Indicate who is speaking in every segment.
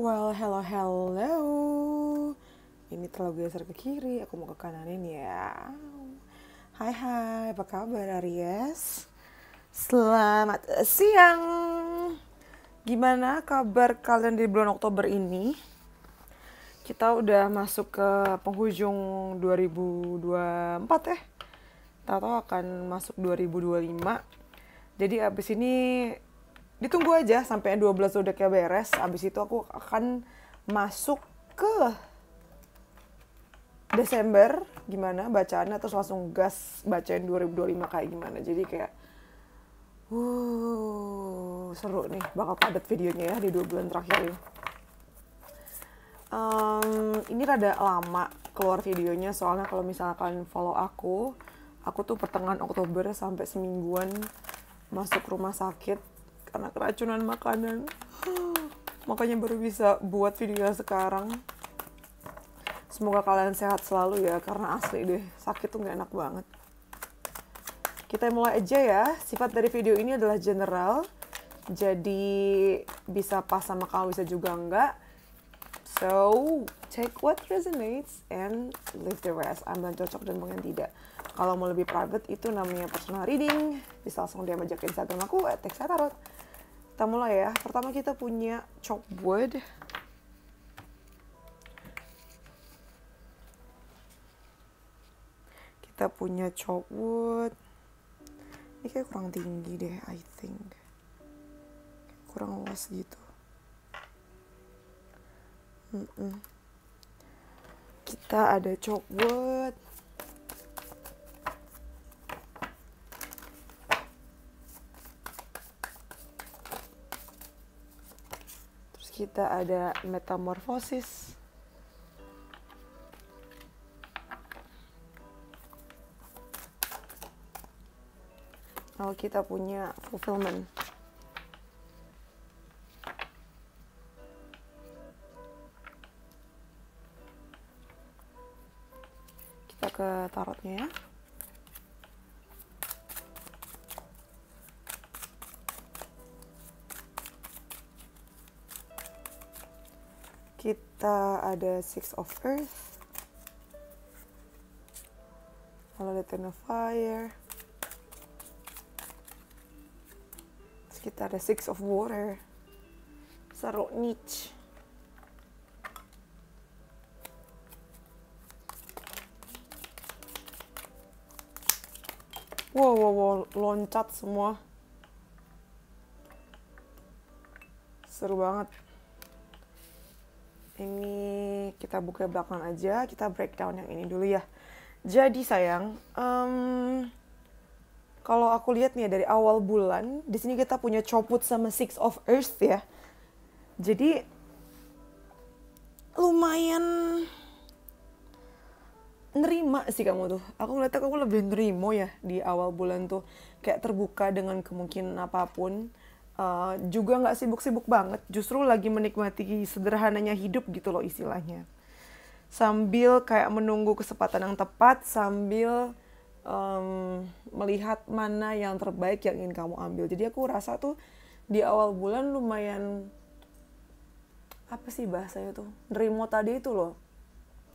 Speaker 1: Well, hello. Ini terlalu geser ke kiri, aku mau ke kananin ya. Hai, apa kabar Aries? Selamat siang. Gimana kabar kalian di bulan Oktober ini? Kita udah masuk ke penghujung 2024 ya. Tahu-tahu akan masuk 2025. Jadi abis ini ditunggu aja sampai 12 udah kayak beres. Abis itu aku akan masuk ke Desember. Gimana bacaannya, terus langsung gas bacain 2025 kayak gimana. Jadi kayak seru nih, bakal padat videonya ya di 2 bulan terakhir ini. Ini rada lama keluar videonya, soalnya kalau misalnya kalian follow aku tuh pertengahan Oktober sampai semingguan masuk rumah sakit karena keracunan makanan. Makanya baru bisa buat video sekarang. Semoga kalian sehat selalu ya, karena asli deh, sakit tuh gak enak banget. Kita mulai aja ya. Sifat dari video ini adalah general, jadi bisa pas sama kamu, bisa juga enggak. So, take what resonates and leave the rest. Ambil cocok dan yang tidak. Kalau mau lebih private, itu namanya personal reading. Bisa langsung DM aja ke Instagram aku, @texatarot. Kita mulai ya. Pertama kita punya chalkboard. Kita punya chalkboard. Ini kayak kurang tinggi deh, I think. Kayak kurang luas gitu. Kita ada chalkboard. Terus kita ada metamorfosis. Lalu kita punya fulfillment. Kita ke tarotnya ya. Kita ada Six of Earth. Lalu ada Ten of Fire. Kita ada Six of Water. Seru niche. Wow, loncat semua. Seru banget. Ini kita buka belakangan aja, kita breakdown yang ini dulu ya. Jadi sayang, kalau aku lihat nih dari awal bulan, di sini kita punya Chopwood sama Six of Earth ya. Jadi lumayan nerima sih kamu tuh. Aku ngeliatnya kamu lebih nerimo ya di awal bulan tuh. Kayak terbuka dengan kemungkinan apapun. Juga nggak sibuk-sibuk banget. Justru lagi menikmati sederhananya hidup gitu loh istilahnya. Sambil kayak menunggu kesempatan yang tepat, sambil melihat mana yang terbaik yang ingin kamu ambil. Jadi aku rasa tuh di awal bulan lumayan, apa sih bahasanya tuh, nerimo tadi itu loh.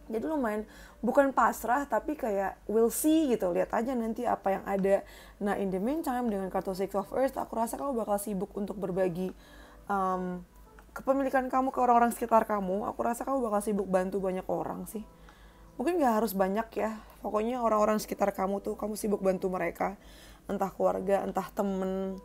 Speaker 1: Jadi lumayan bukan pasrah, tapi kayak we'll see gitu, lihat aja nanti apa yang ada. Nah in the meantime dengan kartu Six of Earth, aku rasa kamu bakal sibuk untuk berbagi kepemilikan kamu ke orang-orang sekitar kamu. Aku rasa kamu bakal sibuk bantu banyak orang sih. Mungkin gak harus banyak ya, pokoknya orang-orang sekitar kamu tuh, kamu sibuk bantu mereka. Entah keluarga, entah temen.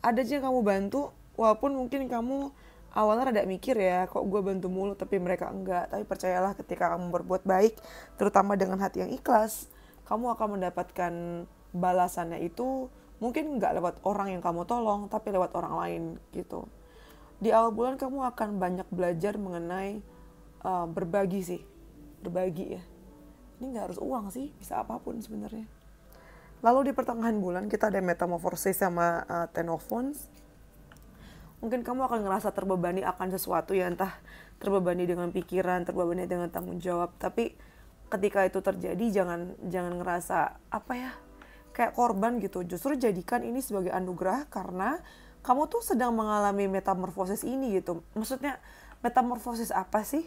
Speaker 1: Ada aja yang kamu bantu, walaupun mungkin kamu awalnya rada mikir ya, kok gue bantu mulu, tapi mereka enggak. Tapi percayalah ketika kamu berbuat baik, terutama dengan hati yang ikhlas, kamu akan mendapatkan balasannya itu, mungkin gak lewat orang yang kamu tolong, tapi lewat orang lain gitu. Di awal bulan kamu akan banyak belajar mengenai berbagi sih, berbagi ya. Ini nggak harus uang sih, bisa apapun sebenarnya. Lalu di pertengahan bulan kita ada metamorfosis sama Ten of Wands. Mungkin kamu akan ngerasa terbebani akan sesuatu ya, entah terbebani dengan pikiran, terbebani dengan tanggung jawab. Tapi ketika itu terjadi jangan ngerasa apa ya, kayak korban gitu. Justru jadikan ini sebagai anugerah, karena kamu tuh sedang mengalami metamorfosis ini gitu. Maksudnya metamorfosis apa sih?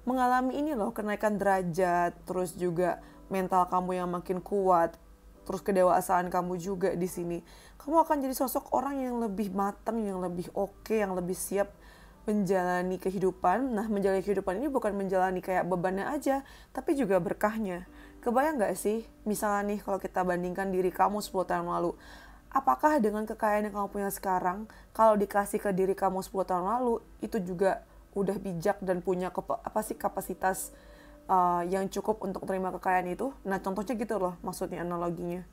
Speaker 1: Mengalami ini loh, kenaikan derajat, terus juga mental kamu yang makin kuat, terus kedewasaan kamu juga di sini. Kamu akan jadi sosok orang yang lebih matang, yang lebih oke, yang lebih siap menjalani kehidupan. Nah, menjalani kehidupan ini bukan menjalani kayak bebannya aja, tapi juga berkahnya. Kebayang gak sih, misalnya nih kalau kita bandingkan diri kamu 10 tahun lalu, apakah dengan kekayaan yang kamu punya sekarang, kalau dikasih ke diri kamu 10 tahun lalu, itu juga udah bijak dan punya kapasitas yang cukup untuk terima kekayaan itu? Nah, contohnya gitu loh, maksudnya analoginya.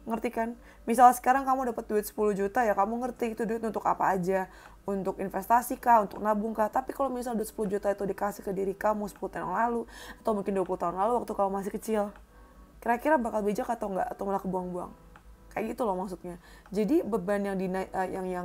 Speaker 1: Ngerti kan? Misal sekarang kamu dapat duit 10 juta, ya kamu ngerti itu duit untuk apa aja. Untuk investasi kah, untuk nabung kah. Tapi kalau misal duit 10 juta itu dikasih ke diri kamu 10 tahun lalu, atau mungkin 20 tahun lalu waktu kamu masih kecil, kira-kira bakal bijak atau enggak? Atau malah kebuang-buang? Kayak gitu loh maksudnya. Jadi beban yang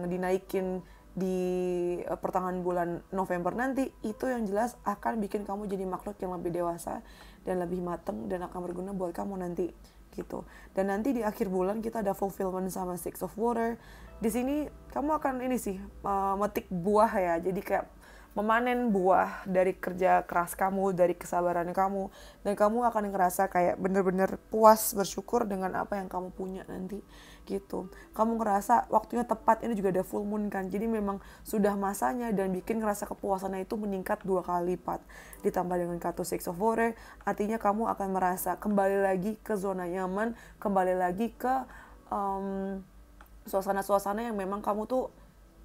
Speaker 1: dinaikin di pertengahan bulan November nanti, itu yang jelas akan bikin kamu jadi makhluk yang lebih dewasa dan lebih mateng dan akan berguna buat kamu nanti gitu. Dan nanti di akhir bulan kita ada fulfillment sama Six of Water. Di sini kamu akan ini sih metik buah ya. Jadi kayak memanen buah dari kerja keras kamu, dari kesabaran kamu, dan kamu akan ngerasa kayak bener-bener puas, bersyukur dengan apa yang kamu punya nanti gitu. Kamu ngerasa waktunya tepat, ini juga ada full moon kan, jadi memang sudah masanya dan bikin ngerasa kepuasannya itu meningkat 2 kali lipat. Ditambah dengan kartu Six of Water, artinya kamu akan merasa kembali lagi ke zona nyaman, kembali lagi ke suasana-suasana yang memang kamu tuh,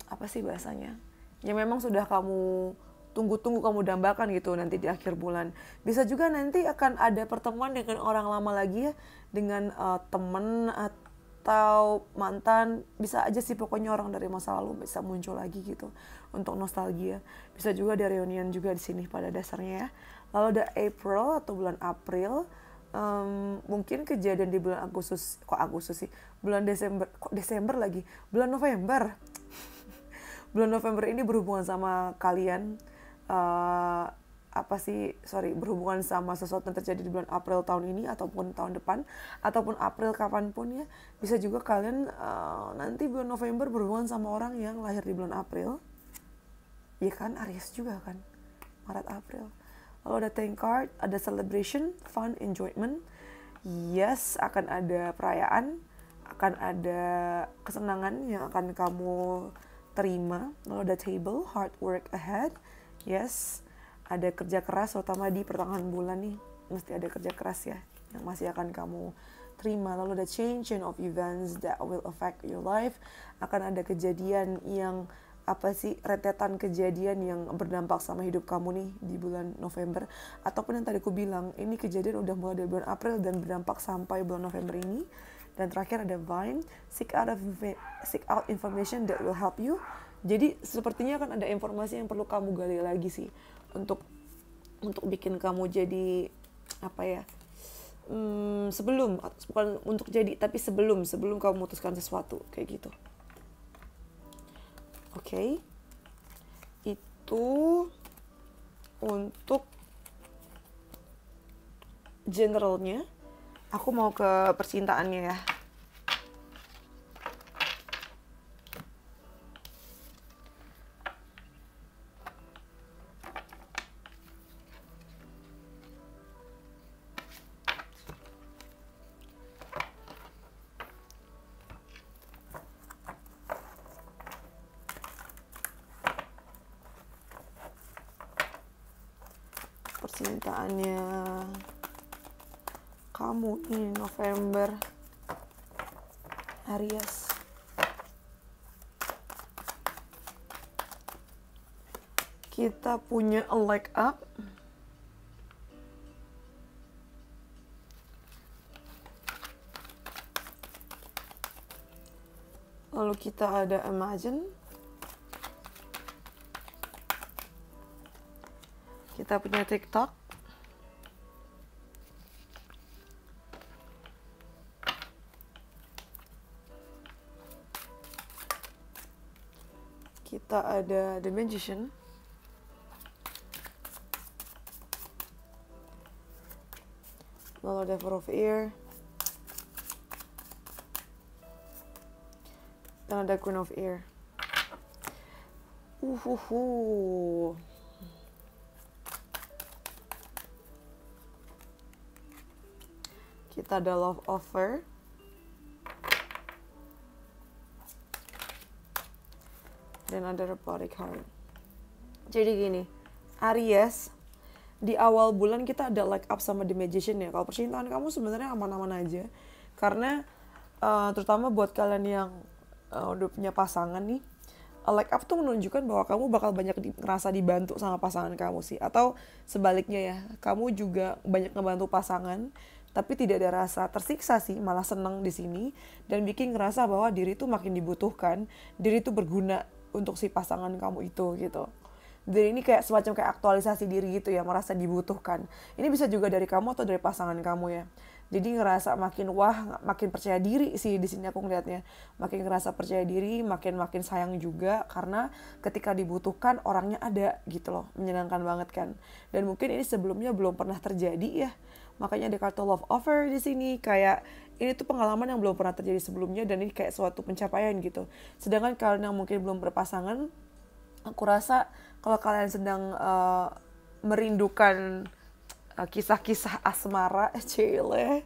Speaker 1: apa sih bahasanya, yang memang sudah kamu tunggu-tunggu, kamu dambakan gitu nanti di akhir bulan. Bisa juga nanti akan ada pertemuan dengan orang lama lagi ya, dengan temen atau mantan, bisa aja sih pokoknya orang dari masa lalu bisa muncul lagi gitu untuk nostalgia. Bisa juga ada reunian juga di sini pada dasarnya ya. Lalu ada April atau bulan April, mungkin kejadian di bulan Agustus, bulan Desember, bulan November. Bulan November ini berhubungan sama kalian, berhubungan sama sesuatu yang terjadi di bulan April tahun ini ataupun tahun depan ataupun April kapanpun ya. Bisa juga kalian nanti bulan November berhubungan sama orang yang lahir di bulan April, ya kan, Aries juga kan, Maret April. Lalu ada Thank card, ada celebration, fun, enjoyment. Yes, akan ada perayaan, akan ada kesenangan yang akan kamu terima. Lalu ada table, hard work ahead. Yes, ada kerja keras, terutama di pertengahan bulan nih, mesti ada kerja keras ya yang masih akan kamu terima. Lalu ada change of events that will affect your life. Akan ada kejadian yang rentetan kejadian yang berdampak sama hidup kamu nih di bulan November. Ataupun yang tadi aku bilang, ini kejadian udah mulai dari bulan April dan berdampak sampai bulan November ini. Dan terakhir ada Vine, seek out information that will help you. Jadi sepertinya kan ada informasi yang perlu kamu gali lagi sih untuk bikin kamu jadi sebelum, bukan untuk jadi tapi sebelum kamu memutuskan sesuatu kayak gitu. Oke. Itu untuk generalnya. Aku mau ke percintaannya ya. Percintaannya kamu ini November, Aries. Kita punya a leg up, lalu kita ada imagine, kita punya TikTok, kita ada The Magician, lalu ada Four of Air, dan ada Queen of Air. Uhuhu. Kita ada love offer. Dan ada republic card. Jadi gini, Aries, di awal bulan kita ada like up sama the magician ya. Kalau percintaan kamu sebenarnya aman-aman aja. Karena terutama buat kalian yang udah punya pasangan nih, like up tuh menunjukkan bahwa kamu bakal banyak ngerasa dibantu sama pasangan kamu sih. Atau sebaliknya ya, kamu juga banyak ngebantu pasangan, tapi tidak ada rasa tersiksa sih, malah seneng di sini dan bikin ngerasa bahwa diri tuh makin dibutuhkan, diri tuh berguna untuk si pasangan kamu itu gitu. Jadi ini kayak semacam kayak aktualisasi diri gitu ya, merasa dibutuhkan. Ini bisa juga dari kamu atau dari pasangan kamu ya. Jadi ngerasa makin wah, makin percaya diri sih di sini aku ngeliatnya. Makin ngerasa percaya diri, makin sayang juga karena ketika dibutuhkan orangnya ada gitu loh. Menyenangkan banget kan. Dan mungkin ini sebelumnya belum pernah terjadi ya. Makanya ada kartu love offer di sini, kayak ini tuh pengalaman yang belum pernah terjadi sebelumnya dan ini kayak suatu pencapaian gitu. Sedangkan kalian yang mungkin belum berpasangan, aku rasa kalau kalian sedang merindukan kisah-kisah asmara, cile,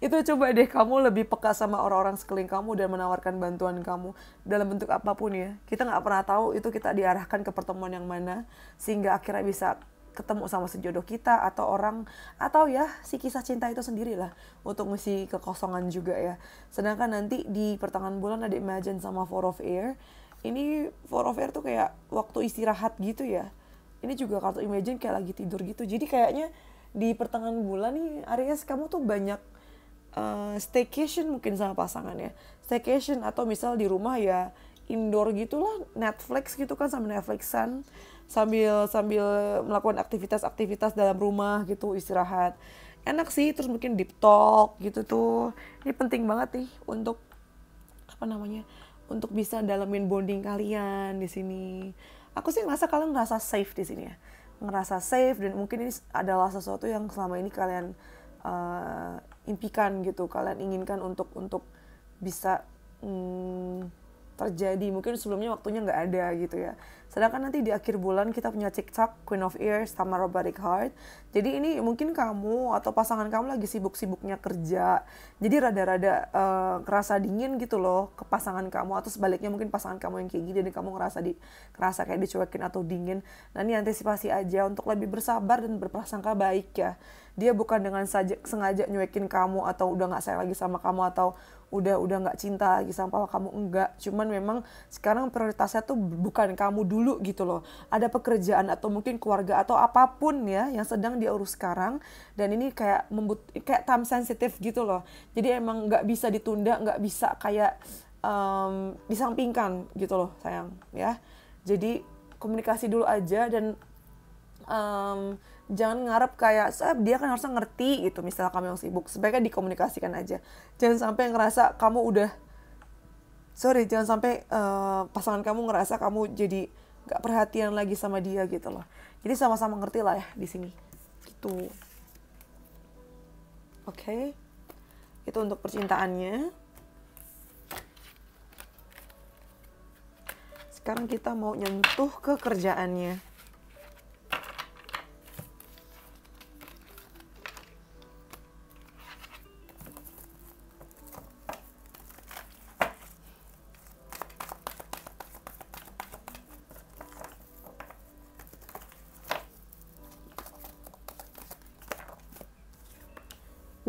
Speaker 1: itu coba deh kamu lebih peka sama orang-orang sekeliling kamu dan menawarkan bantuan kamu dalam bentuk apapun ya. Kita nggak pernah tahu itu kita diarahkan ke pertemuan yang mana sehingga akhirnya bisa ketemu sama sejodoh kita atau orang atau ya si kisah cinta itu sendiri lah untuk ngisi kekosongan juga ya. Sedangkan nanti di pertengahan bulan ada Imagine sama Four of Air. Ini Four of Air tuh kayak waktu istirahat gitu ya. Ini juga kartu Imagine kayak lagi tidur gitu. Jadi kayaknya di pertengahan bulan nih Aries kamu tuh banyak staycation mungkin sama pasangan ya. Staycation atau misal di rumah ya indoor gitulah, Netflix gitu kan sama Netflixan sambil melakukan aktivitas dalam rumah gitu, istirahat. Enak sih, terus mungkin deep talk gitu tuh. Ini penting banget nih untuk untuk bisa dalamin bonding kalian di sini. Aku sih ngerasa kalian ngerasa safe di sini ya. Ngerasa safe dan mungkin ini adalah sesuatu yang selama ini kalian impikan gitu. Kalian inginkan untuk bisa terjadi. Mungkin sebelumnya waktunya nggak ada gitu ya. Sedangkan nanti di akhir bulan kita punya TikTok, Queen of Ears, sama Robotic Heart. Jadi ini mungkin kamu atau pasangan kamu lagi sibuk-sibuknya kerja. Jadi rada-rada kerasa dingin gitu loh ke pasangan kamu. Atau sebaliknya mungkin pasangan kamu yang kayak gini dan kamu ngerasa kayak dicuekin atau dingin. Nah ini antisipasi aja untuk lebih bersabar dan berprasangka baik ya. Dia bukan dengan sengaja nyuekin kamu atau udah gak sayang lagi sama kamu atau udah nggak cinta lagi sama kamu, enggak. Cuman memang sekarang prioritasnya tuh bukan kamu dulu gitu loh. Ada pekerjaan atau mungkin keluarga atau apapun ya yang sedang dia urus sekarang dan ini kayak time sensitive gitu loh. Jadi emang nggak bisa ditunda, nggak bisa kayak disampingkan gitu loh sayang ya. Jadi komunikasi dulu aja dan jangan ngarep kayak dia kan harusnya ngerti gitu, misalnya kamu yang sibuk, sebaiknya dikomunikasikan aja. Jangan sampai ngerasa kamu jangan sampai pasangan kamu ngerasa kamu jadi gak perhatian lagi sama dia gitu loh. Jadi sama-sama ngerti lah ya di sini gitu. Oke. Itu untuk percintaannya. Sekarang kita mau nyentuh ke kerjaannya.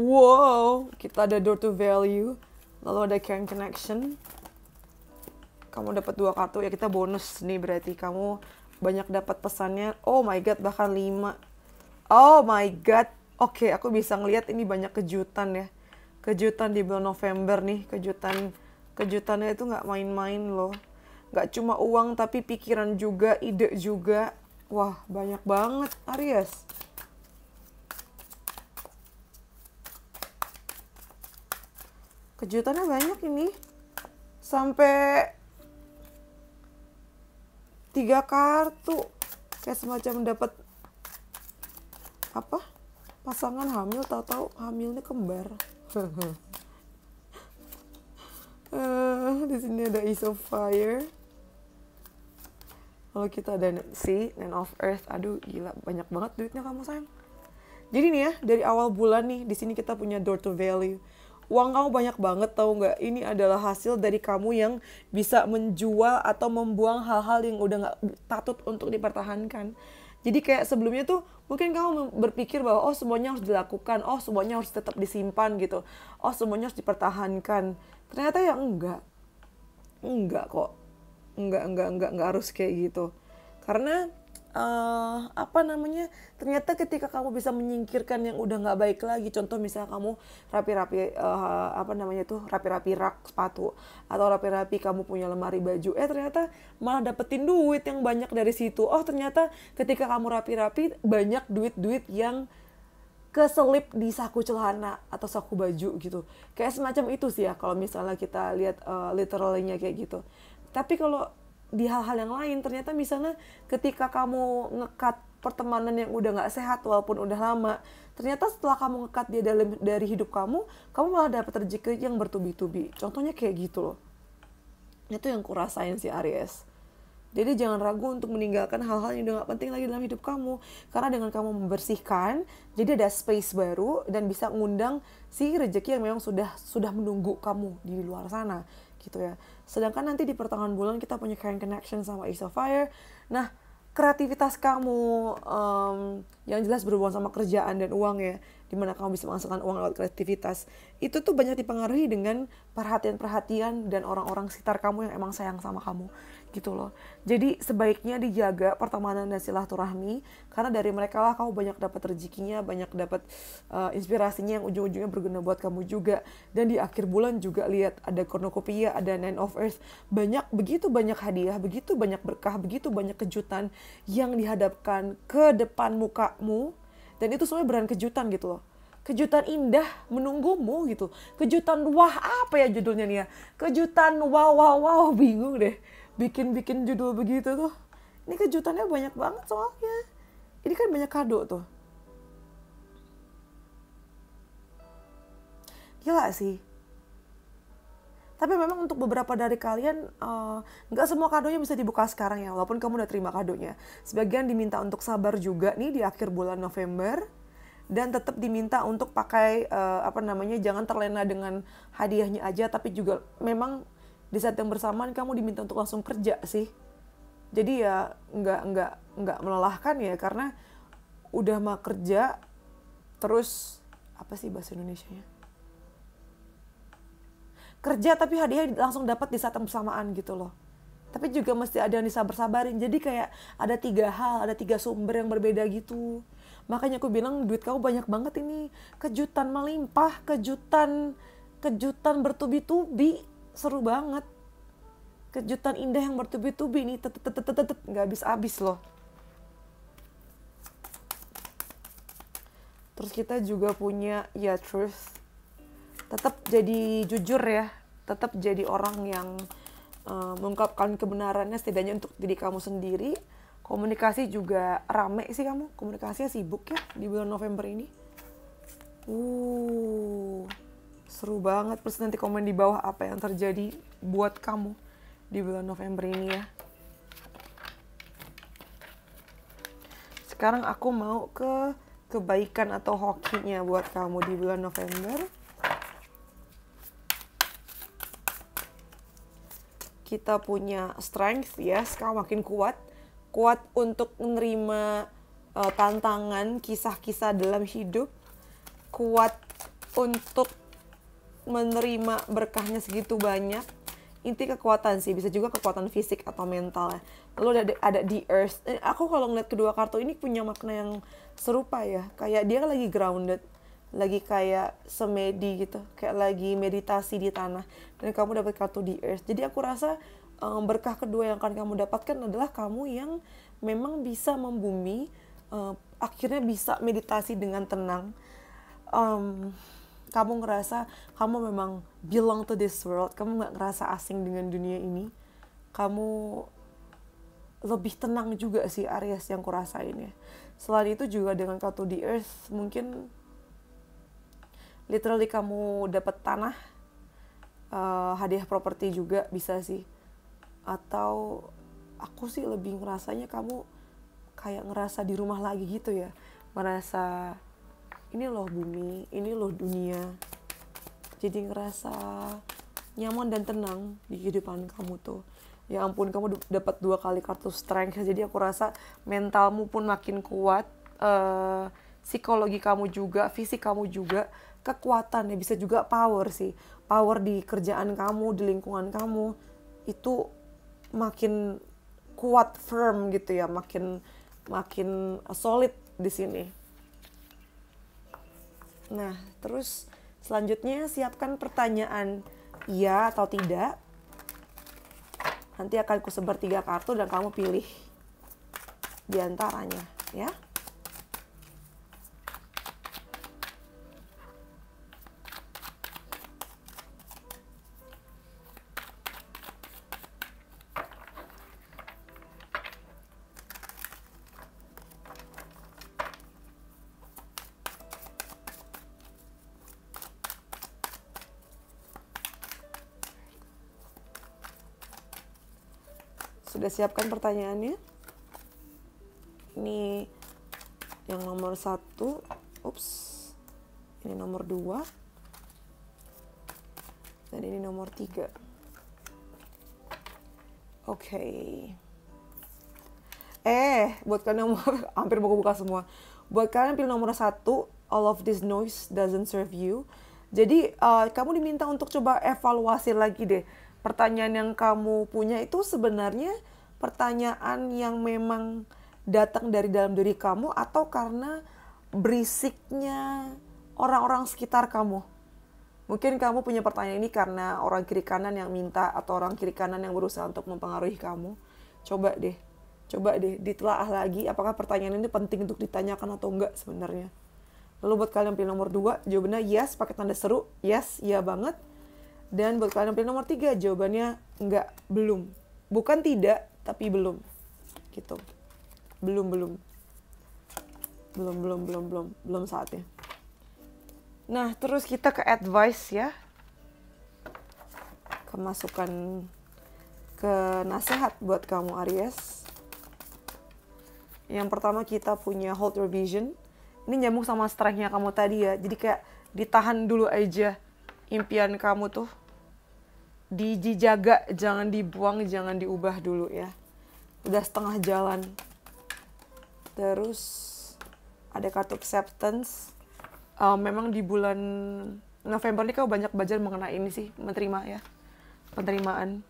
Speaker 1: Wow, kita ada door to value, lalu ada caring connection. Kamu dapat 2 kartu ya, kita bonus nih berarti kamu banyak dapat pesannya. Oh my god, bahkan 5. Oh my god. Oke, aku bisa ngelihat ini banyak kejutan ya. Kejutan di bulan November nih, kejutannya itu nggak main-main loh. Nggak cuma uang tapi pikiran juga, ide juga. Wah, banyak banget Aries. Kejutannya banyak ini. Sampai 3 kartu. Kayak semacam dapat pasangan hamil, tahu-tahu hamilnya kembar. Di sini ada Ace of Fire. Lalu kita ada Nine of Earth. Aduh gila, banyak banget duitnya kamu sayang. Jadi nih ya, dari awal bulan nih, di sini kita punya door to value. Uang kamu banyak banget, tahu nggak? Ini adalah hasil dari kamu yang bisa menjual atau membuang hal-hal yang udah nggak patut untuk dipertahankan. Jadi kayak sebelumnya tuh mungkin kamu berpikir bahwa oh semuanya harus dilakukan, oh semuanya harus tetap disimpan gitu, oh semuanya harus dipertahankan. Ternyata ya enggak kok, enggak harus kayak gitu. Karena apa namanya, ternyata ketika kamu bisa menyingkirkan yang udah nggak baik lagi, contoh misalnya kamu rapi-rapi apa namanya tuh, rapi-rapi rak sepatu atau rapi-rapi kamu punya lemari baju, ternyata malah dapetin duit yang banyak dari situ. Oh ternyata ketika kamu rapi-rapi banyak duit-duit yang keselip di saku celana atau saku baju gitu, kayak semacam itu sih ya kalau misalnya kita lihat literalnya kayak gitu. Tapi kalau di hal-hal yang lain, ternyata misalnya ketika kamu ngekat pertemanan yang udah nggak sehat walaupun udah lama, ternyata setelah kamu ngekat dia dari hidup kamu malah dapat rezeki yang bertubi-tubi. Contohnya kayak gitu loh. Itu yang kurasain sih Aries. Jadi jangan ragu untuk meninggalkan hal-hal yang udah gak penting lagi dalam hidup kamu. Karena dengan kamu membersihkan, jadi ada space baru dan bisa ngundang si rezeki yang memang sudah menunggu kamu di luar sana gitu ya. Sedangkan nanti di pertengahan bulan kita punya current connection sama Ace of Fire. Nah, kreativitas kamu yang jelas berhubungan sama kerjaan dan uang ya, dimana kamu bisa menghasilkan uang lewat kreativitas, itu tuh banyak dipengaruhi dengan perhatian-perhatian dan orang-orang sekitar kamu yang emang sayang sama kamu gitu loh. Jadi sebaiknya dijaga pertemanan dan silaturahmi, karena dari mereka lah kamu banyak dapat rezekinya, banyak dapat inspirasinya yang ujung-ujungnya berguna buat kamu juga. Dan di akhir bulan juga lihat ada cornucopia, ada Nine of Earth, begitu banyak hadiah, begitu banyak berkah, begitu banyak kejutan yang dihadapkan ke depan mukamu, dan itu semuanya beran kejutan gitu loh. Kejutan indah menunggumu gitu. Kejutan wah, apa ya judulnya nih ya? Kejutan wow, bingung deh. Bikin judul begitu tuh. Ini kejutannya banyak banget soalnya. Ini kan banyak kado tuh. Gila sih. Tapi memang untuk beberapa dari kalian, nggak semua kadonya bisa dibuka sekarang ya, walaupun kamu udah terima kadonya. Sebagian diminta untuk sabar juga nih di akhir bulan November. Dan tetap diminta untuk pakai, jangan terlena dengan hadiahnya aja, tapi juga memang di saat yang bersamaan kamu diminta untuk langsung kerja sih. Jadi ya nggak melelahkan ya, karena udah mau kerja, terus apa sih bahasa Indonesianya? Kerja tapi hadiah langsung dapat di saat yang bersamaan gitu loh. Tapi juga mesti ada yang disabar-sabarin. Jadi kayak ada 3 hal, ada 3 sumber yang berbeda gitu. Makanya aku bilang duit kamu banyak banget ini. Kejutan melimpah, kejutan bertubi-tubi. Seru banget. Kejutan indah yang bertubi-tubi nih, nggak habis-habis loh. Terus kita juga punya ya truth. Tetap jadi jujur ya. Tetap jadi orang yang mengungkapkan kebenarannya setidaknya untuk diri kamu sendiri. Komunikasi juga rame sih kamu. Komunikasinya sibuk ya di bulan November ini. Seru banget. Terus nanti komen di bawah apa yang terjadi buat kamu di bulan November ini ya. Sekarang aku mau ke kebaikan atau hokinya buat kamu di bulan November. Kita punya strength, yes, kamu makin kuat untuk menerima tantangan, kisah-kisah dalam hidup, kuat untuk menerima berkahnya segitu banyak. Inti kekuatan sih, bisa juga kekuatan fisik atau mental ya. Lalu ada the earth. Aku kalau ngeliat kedua kartu ini punya makna yang serupa ya, kayak dia lagi grounded, lagi kayak semedi gitu, kayak lagi meditasi di tanah, dan kamu dapat kartu the earth. Jadi aku rasa berkah kedua yang akan kamu dapatkan adalah kamu yang memang bisa membumi, akhirnya bisa meditasi dengan tenang. Kamu ngerasa kamu memang belong to this world, kamu gak ngerasa asing dengan dunia ini, kamu lebih tenang juga sih Aries yang kurasain ya. Selain itu juga dengan kartu the earth, mungkin literally kamu dapat tanah, hadiah properti juga bisa sih, atau aku sih lebih ngerasanya kamu kayak ngerasa di rumah lagi gitu ya, merasa ini loh bumi, ini loh dunia, jadi ngerasa nyaman dan tenang di kehidupan kamu tuh. Ya ampun, kamu dapat 2 kali kartu strength, jadi aku rasa mentalmu pun makin kuat, psikologi kamu juga, fisik kamu juga, kekuatan ya, bisa juga power sih, power di kerjaan kamu, di lingkungan kamu itu makin kuat, firm gitu ya, makin solid di sini. Nah, terus selanjutnya siapkan pertanyaan iya atau tidak. Nanti akan kusebar 3 kartu dan kamu pilih di antaranya, ya. Sudah siapkan pertanyaannya? Ini yang nomor 1. Ups. Ini nomor 2. Dan ini nomor 3. Oke. Buat kalian yang hampir mau buka semua. Buat kalian pilih nomor 1, all of this noise doesn't serve you. Jadi kamu diminta untuk coba evaluasi lagi deh. Pertanyaan yang kamu punya itu sebenarnya pertanyaan yang memang datang dari dalam diri kamu atau karena berisiknya orang-orang sekitar kamu. Mungkin kamu punya pertanyaan ini karena orang kiri kanan yang minta atau orang kiri kanan yang berusaha untuk mempengaruhi kamu. Coba deh ditelaah lagi apakah pertanyaan ini penting untuk ditanyakan atau enggak sebenarnya. Lalu buat kalian yang pilih nomor 2, jawabannya yes pakai tanda seru, yes, iya banget. Dan buat kalian yang pilih nomor 3, jawabannya enggak, belum. Bukan tidak, tapi belum. Gitu. Belum saatnya. Nah, terus kita ke advice ya. Kemasukan ke nasihat buat kamu Aries. Yang pertama kita punya hold your vision. Ini nyambung sama strength-nya kamu tadi ya. Jadi kayak ditahan dulu aja impian kamu tuh. Dijaga, jangan dibuang, jangan diubah dulu ya. Udah setengah jalan. Terus ada kartu acceptance. Memang di bulan November ini kamu banyak belajar mengenai ini sih, menerima ya. Penerimaan.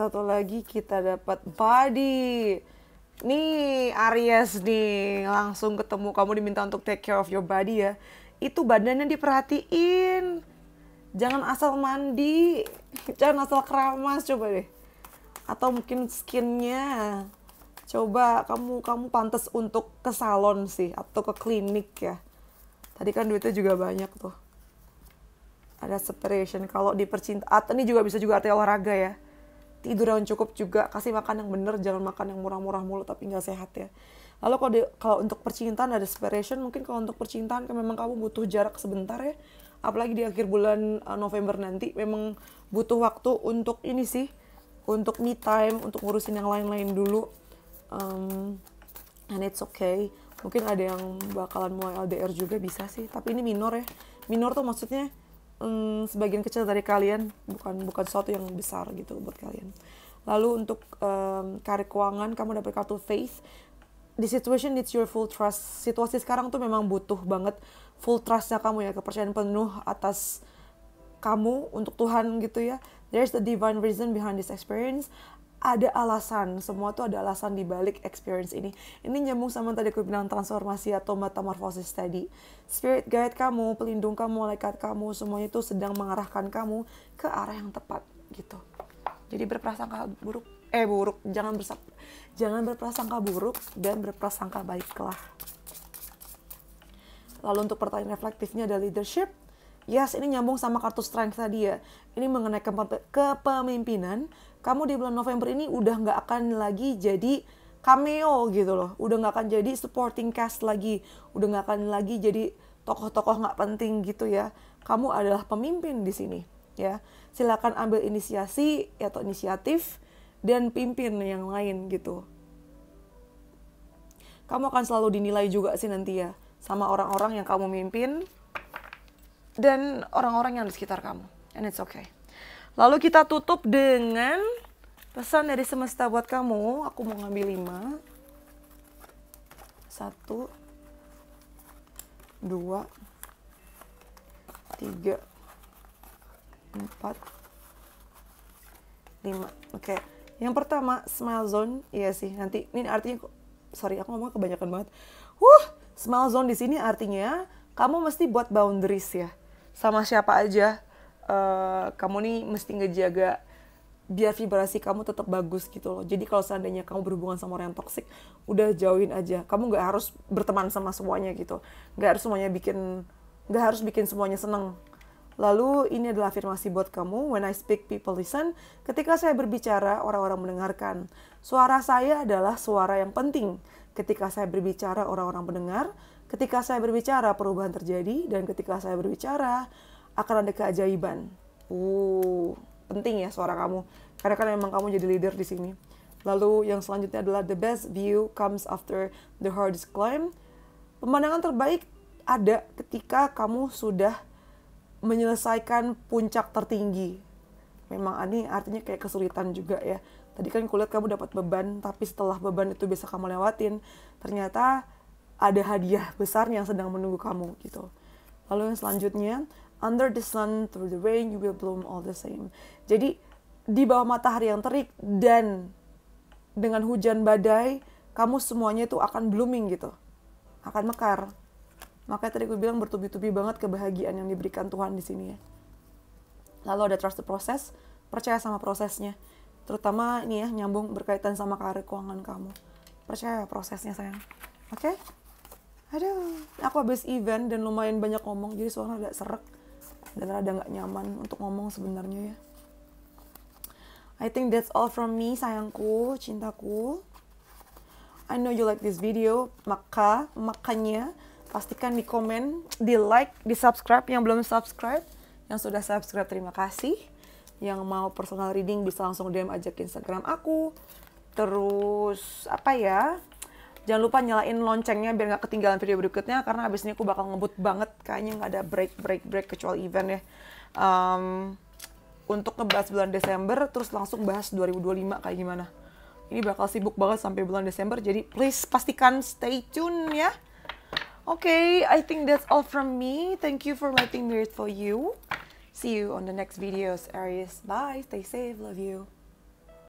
Speaker 1: Satu lagi kita dapat body. Nih Aries nih, langsung ketemu kamu diminta untuk take care of your body ya. Itu badannya diperhatiin. Jangan asal mandi, jangan asal keramas, coba deh. Atau mungkin skinnya. Coba kamu pantas untuk ke salon sih atau ke klinik ya. Tadi kan duitnya juga banyak tuh. Ada separation kalau di percintaan. Ini juga bisa juga arti olahraga ya. Tidur yang cukup juga, kasih makan yang bener, jangan makan yang murah-murah mulu tapi nggak sehat ya. Lalu kalau untuk percintaan ada separation, mungkin kalau untuk percintaan kan memang kamu butuh jarak sebentar ya. Apalagi di akhir bulan November nanti memang butuh waktu untuk ini sih, untuk me time, untuk ngurusin yang lain-lain dulu. And it's okay. Mungkin ada yang bakalan mulai LDR juga bisa sih, tapi ini minor ya. Minor tuh maksudnya sebagian kecil dari kalian, bukan sesuatu yang besar gitu buat kalian. Lalu untuk karir keuangan, kamu dapat kartu faith. The situation needs your full trust. Situasi sekarang tuh memang butuh banget full trustnya kamu ya, kepercayaan penuh atas kamu untuk Tuhan gitu ya. There's the divine reason behind this experience. ada alasan, semua tuh ada alasan di balik experience ini. Ini nyambung sama tadi aku bilang transformasi atau metamorfosis tadi. Spirit guide kamu, pelindung kamu, malaikat kamu, semuanya itu sedang mengarahkan kamu ke arah yang tepat gitu. Jadi berprasangka buruk, jangan berprasangka buruk dan berprasangka baiklah. Lalu untuk pertanyaan reflektifnya ada leadership. Yes, ini nyambung sama kartu strength tadi ya. Ini mengenai kepemimpinan. Kamu di bulan November ini udah nggak akan lagi jadi cameo gitu loh. Udah nggak akan jadi supporting cast lagi. Udah nggak akan lagi jadi tokoh-tokoh nggak penting gitu ya. Kamu adalah pemimpin di sini ya. Silakan ambil inisiasi atau inisiatif dan pimpin yang lain gitu. Kamu akan selalu dinilai juga sih nanti ya sama orang-orang yang kamu mimpin dan orang-orang yang di sekitar kamu. And it's okay. Lalu kita tutup dengan pesan dari semesta buat kamu. Aku mau ngambil 5. 1, 2, 3, 4, 5. Oke. Yang pertama, smile zone. Iya sih, nanti ini artinya aku ngomong kebanyakan banget. Smile zone di sini artinya kamu mesti buat boundaries ya. Sama siapa aja. Kamu nih mesti ngejaga biar vibrasi kamu tetap bagus gitu loh. Jadi kalau seandainya kamu berhubungan sama orang yang toksik, udah jauhin aja. Kamu nggak harus berteman sama semuanya gitu. Nggak harus bikin semuanya seneng. Lalu ini adalah afirmasi buat kamu. When I speak, people listen. Ketika saya berbicara, orang-orang mendengarkan. Suara saya adalah suara yang penting. Ketika saya berbicara, orang-orang mendengar. Ketika saya berbicara, perubahan terjadi. Dan ketika saya berbicara, akan ada keajaiban. Penting ya suara kamu. Karena kan memang kamu jadi leader di sini. Lalu yang selanjutnya adalah the best view comes after the hardest climb. Pemandangan terbaik ada ketika kamu sudah menyelesaikan puncak tertinggi. Memang ini artinya kayak kesulitan juga ya. Tadi kan kulihat kamu dapat beban, tapi setelah beban itu bisa kamu lewatin, ternyata ada hadiah besar yang sedang menunggu kamu gitu. Lalu yang selanjutnya, under the sun, through the rain, you will bloom all the same. Jadi, di bawah matahari yang terik dan dengan hujan badai, kamu semuanya itu akan blooming gitu. Akan mekar. Makanya tadi gue bilang bertubi-tubi banget kebahagiaan yang diberikan Tuhan di sini ya. Lalu ada trust the process, percaya sama prosesnya. Terutama ini ya, nyambung berkaitan sama karir keuangan kamu. Percaya prosesnya sayang. Oke? Aduh, aku habis event dan lumayan banyak ngomong, jadi suara agak serak. Dan rada gak nyaman untuk ngomong sebenarnya ya. I think that's all from me, sayangku, cintaku. I know you like this video, makanya pastikan di komen, di like, di subscribe yang belum subscribe. Yang sudah subscribe terima kasih. Yang mau personal reading bisa langsung DM aja ke Instagram aku. Terus jangan lupa nyalain loncengnya biar gak ketinggalan video berikutnya. Karena abis ini aku bakal ngebut banget. Kayaknya gak ada break kecuali event ya. Untuk ngebahas bulan Desember. Terus langsung bahas 2025 kayak gimana. Ini bakal sibuk banget sampai bulan Desember. Jadi please pastikan stay tune ya. Okay, I think that's all from me. Thank you for letting me read for you. See you on the next videos, Aries. Bye. Stay safe. Love you.